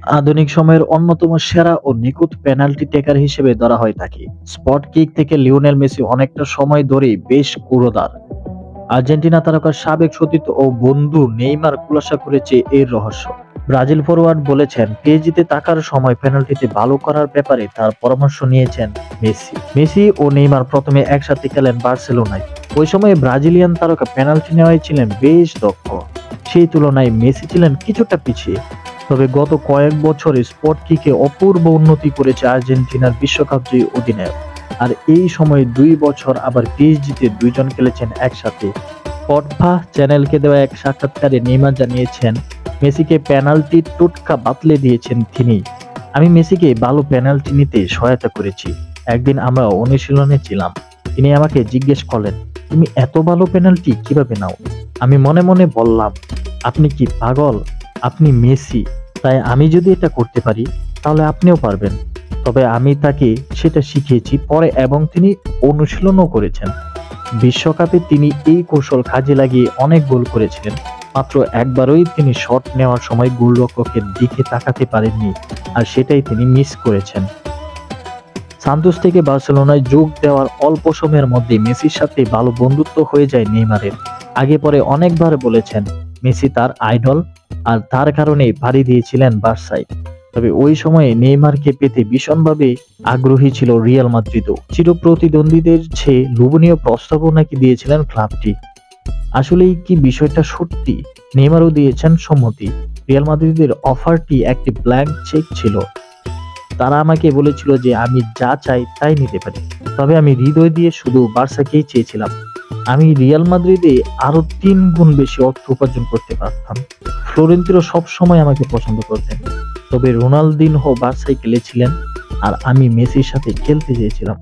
আধুনিক সময়ের অন্যতম সেরা ও নিখুঁত পেনাল্টি টেকার হিসেবে ধরা হয় তাকে। স্পট কিক থেকে লিওনেল মেসি অনেকটা সময় ধরেই বেশ কুড়োদ্বার। আর্জেন্টিনা তারকার সাবেক সতীর্থ ও বন্ধু নেইমার খুলাসা করেছে এর রহস্য। ব্রাজিল ফরোয়ার্ড বলেছেন, পিএসজিতে থাকার সময় পেনাল্টিতে ভালো করার ব্যাপারে তার পরামর্শ নিয়েছেন মেসি। মেসি ও নেইমার প্রথমে একসাথে খেলেন বার্সেলোনায়। ওই সময়ে ব্রাজিলিয়ান তারকা পেনাল্টি নেওয়ায় ছিলেন বেশ দক্ষ। সেই তুলনায় মেসি ছিলেন কিছুটা পিছিয়ে। তবে গত কয়েক বছরে স্পট কিকে অপূর্ব উন্নতি করেছে আর্জেন্টিনার বিশ্বকাপ জয়ী অধিনায়ক। আর এই সময়ে 2 বছর আবার পিএসজিতে দুইজন খেলেছেন একসাথে। পটফা চ্যানেলকে দেওয়া এক সাক্ষাৎকারে নেইমার জানিয়েছেন, মেসিকে পেনাল্টি টোটকা বাতলে দিয়েছেন তিনি। আমি মেসিকে ভালো পেনাল্টি নিতে সহায়তা করেছি। একদিন আমরা অনুশীলনে ছিলাম, তিনি আমাকে জিজ্ঞেস করলেন, তুমি এত ভালো পেনাল্টি কিভাবে নাও? আমি মনে মনে বললাম, আপনি কি পাগল? আপনি মেসি, তাই আমি যদি এটা করতে পারি তাহলে আপনিও পারবেন। তবে আমি তাকে সেটা শিখিয়েছি পরে এবং তিনি অনুশীলনও করেছেন। বিশ্বকাপে তিনি এই কৌশল কাজে লাগিয়ে অনেক গোল করেছিলেন। মাত্র একবারই তিনি শট নেওয়ার সময় গোলরক্ষকের দিকে তাকাতে পারেননি, আর সেটাই তিনি মিস করেছেন। সান্তোস থেকে বার্সেলোনায় যোগ দেওয়ার অল্প সময়ের মধ্যে মেসির সাথে ভালো বন্ধুত্ব হয়ে যায় নেইমারের। আগে পরে অনেকবার বলেছেন, মেসি তার আইডল, আর তার কারণেই পাড়ি দিয়েছিলেন বার্সায়। তবে ওই সময়ে নেইমারকে পেতে ভীষণভাবে আগ্রহী ছিল রিয়াল মাদ্রিদও। চিরপ্রতিদ্বন্দ্বীদের চেয়ে লোভনীয় প্রস্তাবও নাকি দিয়েছিলেন ক্লাবটি। আসলেই কি বিষয়টা সত্যি? নেইমারও দিয়েছেন সম্মতি। রিয়াল মাদ্রিদের অফারটি একটি ব্ল্যাঙ্ক চেক ছিল। তারা আমাকে বলেছিল যে আমি যা চাই তাই নিতে পারি। তবে আমি হৃদয় দিয়ে শুধু বার্সাকেই চেয়েছিলাম। আমি রিয়াল মাদ্রিদে আরো 3 গুণ বেশি অর্থ উপার্জন করতে পারতাম। ফ্লোরেন্তিনো সব সময় আমাকে পছন্দ করতেন। তবে রোনালদিনহো বার্সায় খেলেছিলেন আর আমি মেসির সাথে খেলতে চেয়েছিলাম।